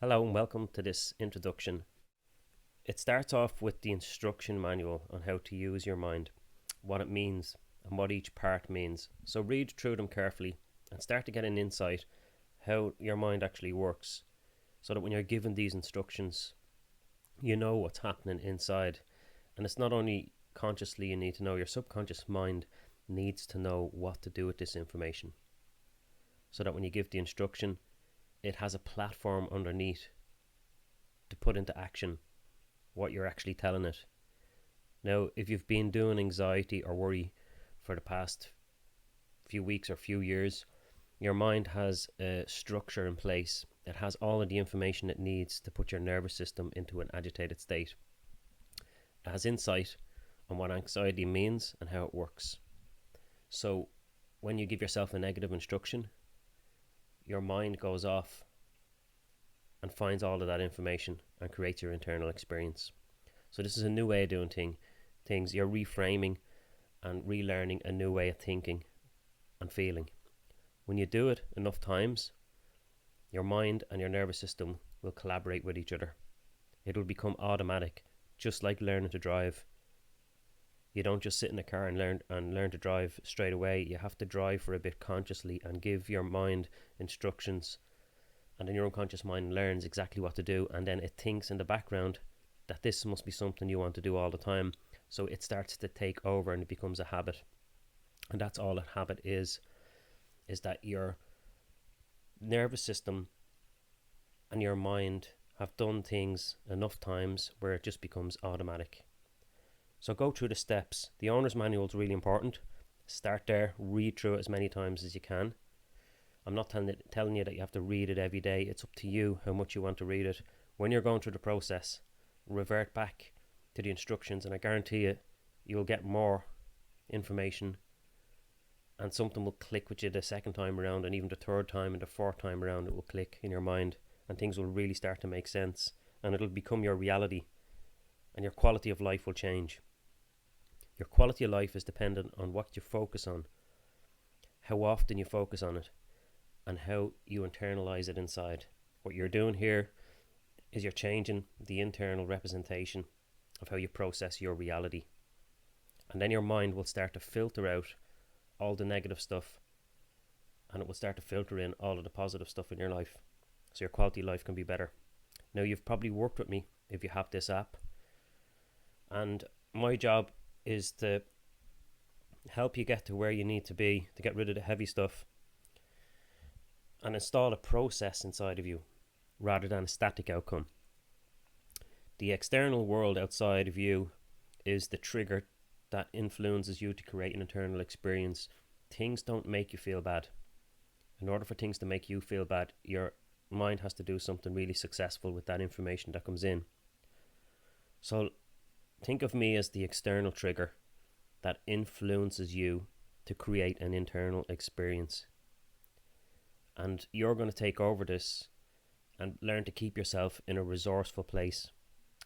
Hello and welcome to this introduction. It starts off with the instruction manual on how to use your mind, what it means, and what each part means. So read through them carefully and start to get an insight how your mind actually works, so that when you're given these instructions, you know what's happening inside. And it's not only consciously you need to know, your subconscious mind needs to know what to do with this information, so that when you give the instruction, it has a platform underneath to put into action what you're actually telling it. Now, if you've been doing anxiety or worry for the past few weeks or few years, your mind has a structure in place. It has all of the information it needs to put your nervous system into an agitated state. It has insight on what anxiety means and how it works. So, when you give yourself a negative instruction, your mind goes off and finds all of that information and creates your internal experience. So this is a new way of doing things. You're reframing and relearning a new way of thinking and feeling. When you do it enough times, your mind and your nervous system will collaborate with each other. It will become automatic, just like learning to drive. You don't just sit in a car and learn to drive straight away. You have to drive for a bit consciously and give your mind instructions, and then your unconscious mind learns exactly what to do, and then it thinks in the background that this must be something you want to do all the time. So it starts to take over and it becomes a habit. And that's all a habit is that your nervous system and your mind have done things enough times where it just becomes automatic. So go through the steps. The owner's manual is really important. Start there, read through it as many times as you can. I'm not telling you that you have to read it every day. It's up to you how much you want to read it. When you're going through the process, revert back to the instructions, and I guarantee you'll get more information, and something will click with you the second time around, and even the third time and the fourth time around it will click in your mind, and things will really start to make sense, and it'll become your reality, and your quality of life will change. Your quality of life is dependent on what you focus on, how often you focus on it, and how you internalize it inside. What you're doing here is you're changing the internal representation of how you process your reality. And then your mind will start to filter out all the negative stuff, and it will start to filter in all of the positive stuff in your life, so your quality of life can be better. Now, you've probably worked with me if you have this app, and my job is to help you get to where you need to be, to get rid of the heavy stuff and install a process inside of you rather than a static outcome. The external world outside of you is the trigger that influences you to create an internal experience. Things don't make you feel bad. In order for things to make you feel bad, your mind has to do something really successful with that information that comes in. So think of me as the external trigger that influences you to create an internal experience. And you're going to take over this and learn to keep yourself in a resourceful place.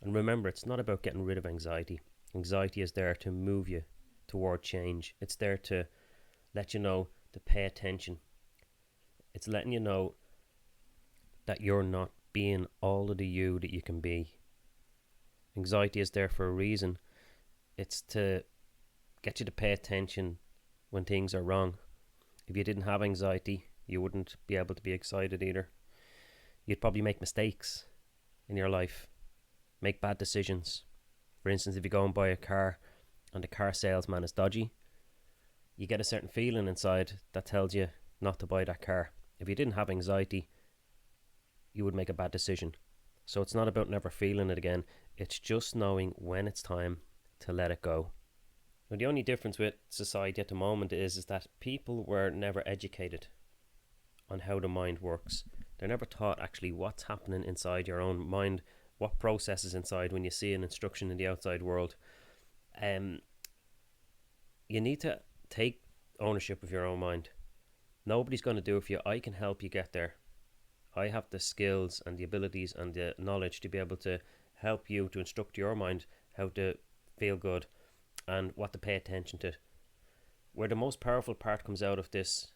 And remember, it's not about getting rid of anxiety. Anxiety is there to move you toward change. It's there to let you know to pay attention. It's letting you know that you're not being all of the you that you can be. Anxiety is there for a reason. It's to get you to pay attention when things are wrong. If you didn't have anxiety, you wouldn't be able to be excited either. You'd probably make mistakes in your life, make bad decisions. For instance, if you go and buy a car and the car salesman is dodgy, you get a certain feeling inside that tells you not to buy that car. If you didn't have anxiety, you would make a bad decision. So it's not about never feeling it again. It's just knowing when it's time to let it go. Now, the only difference with society at the moment is that people were never educated on how the mind works. They're never taught actually what's happening inside your own mind, what processes inside when you see an instruction in the outside world. You need to take ownership of your own mind. Nobody's going to do it for you. I can help you get there. I have the skills and the abilities and the knowledge to be able to help you to instruct your mind how to feel good and what to pay attention to. Where the most powerful part comes out of this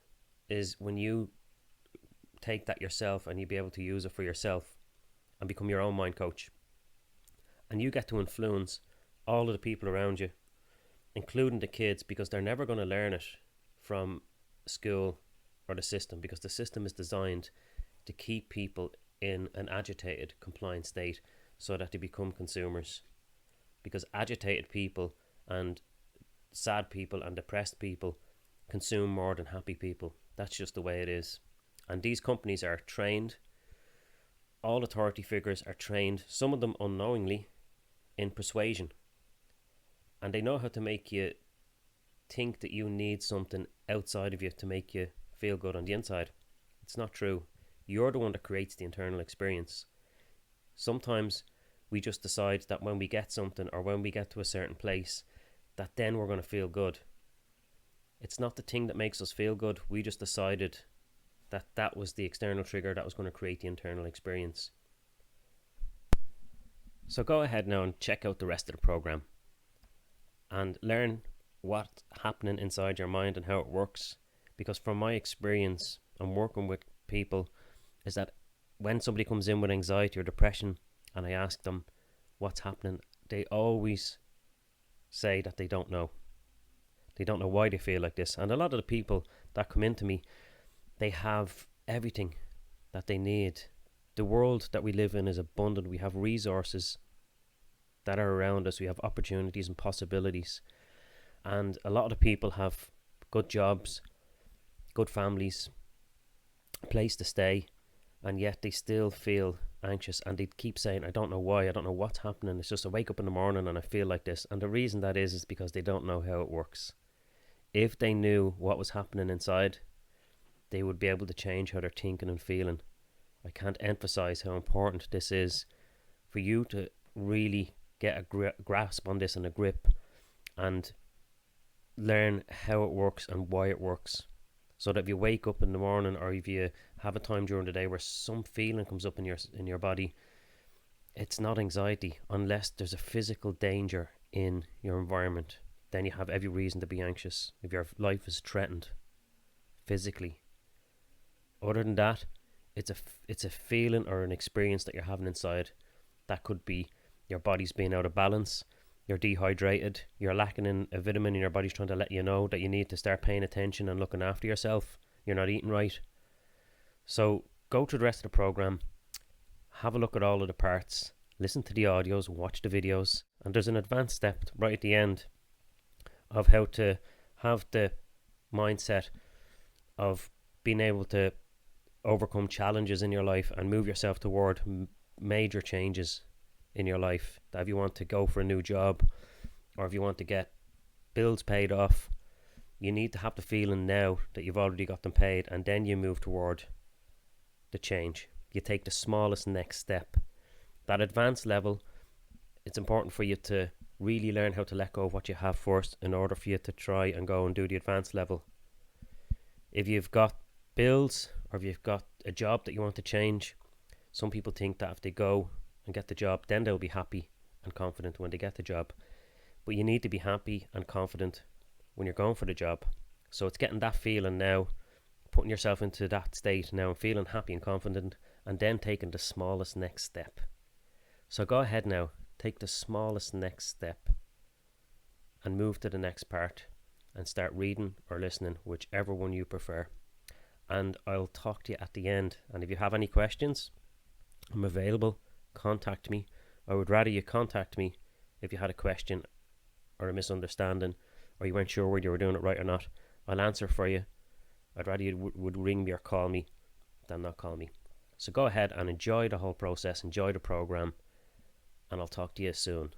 is when you take that yourself and you be able to use it for yourself. and become your own mind coach. And you get to influence all of the people around you, including the kids, because they're never going to learn it from school or the system, because the system is designed to keep people in an agitated, compliant state so that they become consumers. Because agitated people and sad people and depressed people consume more than happy people. That's just the way it is. And these companies are trained, all authority figures are trained, some of them unknowingly, in persuasion. And they know how to make you think that you need something outside of you to make you feel good on the inside. It's not true. You're the one that creates the internal experience. Sometimes we just decide that when we get something or when we get to a certain place, that then we're going to feel good. It's not the thing that makes us feel good. We just decided that that was the external trigger that was going to create the internal experience. So go ahead now and check out the rest of the program and learn what's happening inside your mind and how it works. Because from my experience and working with people, is that when somebody comes in with anxiety or depression and I ask them what's happening, they always say that they don't know. They don't know why they feel like this. And a lot of the people that come into me, they have everything that they need. The world that we live in is abundant. We have resources that are around us. We have opportunities and possibilities. And a lot of the people have good jobs, good families, a place to stay, and yet they still feel anxious, and they keep saying, I don't know why, I don't know what's happening, it's just I wake up in the morning and I feel like this. And the reason that is because they don't know how it works. If they knew what was happening inside, they would be able to change how they're thinking and feeling. I can't emphasize how important this is for you to really get a grasp on this and a grip and learn how it works and why it works. So that if you wake up in the morning or if you have a time during the day where some feeling comes up in your body, it's not anxiety unless there's a physical danger in your environment. Then you have every reason to be anxious if your life is threatened physically. Other than that, it's a feeling or an experience that you're having inside. That could be your body's being out of balance, you're dehydrated, you're lacking in a vitamin, and your body's trying to let you know that you need to start paying attention and looking after yourself. You're not eating right. So go to the rest of the program, have a look at all of the parts, listen to the audios, watch the videos, and there's an advanced step right at the end of how to have the mindset of being able to overcome challenges in your life and move yourself toward major changes in your life. That if you want to go for a new job or if you want to get bills paid off, you need to have the feeling now that you've already got them paid, and then you move toward the change. You take the smallest next step. That advanced level, it's important for you to really learn how to let go of what you have first in order for you to try and go and do the advanced level. If you've got bills or if you've got a job that you want to change, some people think that if they go and get the job, then they'll be happy and confident when they get the job. But you need to be happy and confident when you're going for the job. So it's getting that feeling now, putting yourself into that state now and feeling happy and confident, and then taking the smallest next step. So go ahead now, take the smallest next step and move to the next part and start reading or listening, whichever one you prefer. And I'll talk to you at the end. And if you have any questions, I'm available. Contact me. I would rather you contact me if you had a question or a misunderstanding or you weren't sure whether you were doing it right or not. I'll answer for you. I'd rather you would ring me or call me than not call me. So go ahead and enjoy the whole process, enjoy the program, and I'll talk to you soon.